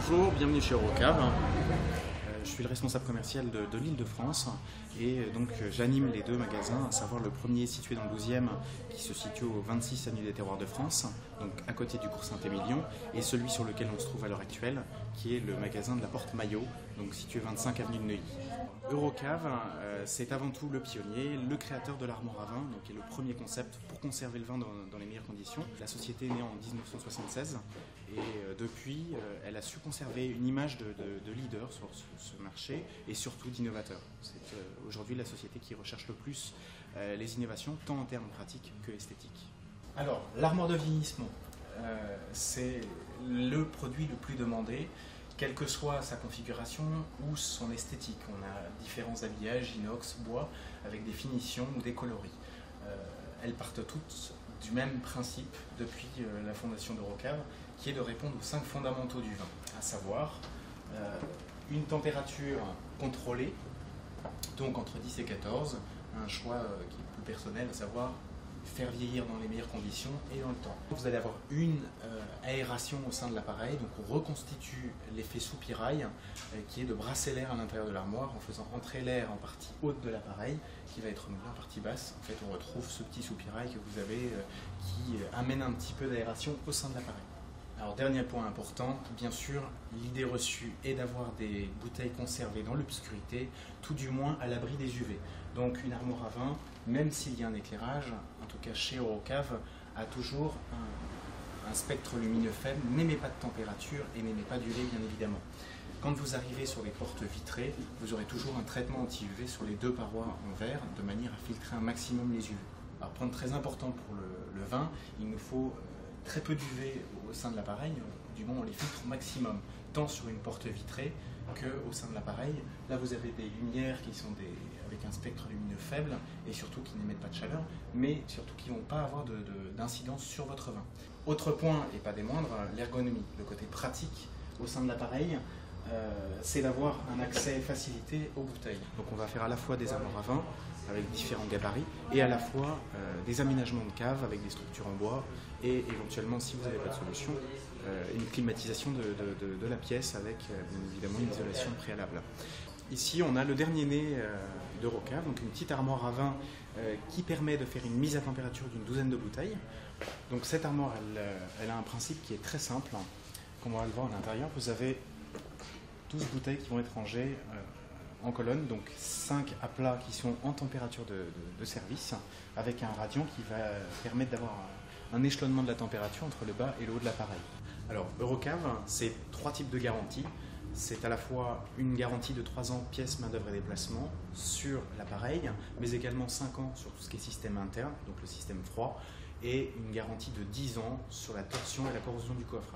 Bonjour, bienvenue chez Eurocave. Je suis le responsable commercial de l'Île-de-France et donc j'anime les deux magasins, à savoir le premier situé dans le 12e qui se situe au 26 avenue des Terroirs de France, donc à côté du cours Saint-Émilion, et celui sur lequel on se trouve à l'heure actuelle, qui est le magasin de la Porte Maillot, donc situé 25 avenue de Neuilly. Eurocave, c'est avant tout le pionnier, le créateur de l'armoire à vin, donc qui est le premier concept pour conserver le vin dans les meilleures conditions. La société est née en 1976 et depuis, elle a su conserver une image de leader sur ce marché et surtout d'innovateur. C'est aujourd'hui la société qui recherche le plus les innovations, tant en termes pratiques que esthétiques. Alors, l'armoire de vieillissement, c'est le produit le plus demandé, quelle que soit sa configuration ou son esthétique. On a différents habillages, inox, bois, avec des finitions ou des coloris. Elles partent toutes du même principe depuis la fondation d'Eurocave, qui est de répondre aux 5 fondamentaux du vin, à savoir une température contrôlée, donc entre 10 et 14, un choix qui est plus personnel, à savoir faire vieillir dans les meilleures conditions et dans le temps. Vous allez avoir une aération au sein de l'appareil, donc on reconstitue l'effet soupirail qui est de brasser l'air à l'intérieur de l'armoire en faisant entrer l'air en partie haute de l'appareil qui va être remué en partie basse. En fait, on retrouve ce petit soupirail que vous avez qui amène un petit peu d'aération au sein de l'appareil. Alors, dernier point important, bien sûr, l'idée reçue est d'avoir des bouteilles conservées dans l'obscurité, tout du moins à l'abri des UV. Donc une armoire à vin, même s'il y a un éclairage, en tout cas chez Eurocave, a toujours un spectre lumineux faible, n'émet pas de température et n'émet pas d'UV bien évidemment. Quand vous arrivez sur les portes vitrées, vous aurez toujours un traitement anti-UV sur les deux parois en verre, de manière à filtrer un maximum les UV. Alors, point très important pour le vin, il nous faut très peu d'UV au sein de l'appareil, du moins on les filtre au maximum, tant sur une porte vitrée qu'au sein de l'appareil. Là vous avez des lumières qui sont avec un spectre lumineux faible et surtout qui n'émettent pas de chaleur, mais surtout qui ne vont pas avoir d'incidence sur votre vin. Autre point, et pas des moindres, l'ergonomie, le côté pratique au sein de l'appareil. C'est d'avoir un accès facilité aux bouteilles. Donc on va faire à la fois des armoires à vin avec différents gabarits et à la fois des aménagements de cave avec des structures en bois et éventuellement, si vous n'avez pas de solution, une climatisation de la pièce avec bien évidemment une isolation préalable. Ici on a le dernier né d'Eurocave, donc une petite armoire à vin qui permet de faire une mise à température d'une douzaine de bouteilles. Donc cette armoire elle a un principe qui est très simple, comme on va le voir à l'intérieur. Vous avez 12 bouteilles qui vont être rangées en colonne, donc 5 à plat qui sont en température de service, avec un radiant qui va permettre d'avoir un échelonnement de la température entre le bas et le haut de l'appareil. Alors Eurocave, c'est 3 types de garanties. C'est à la fois une garantie de 3 ans pièces, main d'œuvre et déplacement sur l'appareil, mais également 5 ans sur tout ce qui est système interne, donc le système froid, et une garantie de 10 ans sur la torsion et la corrosion du coffre.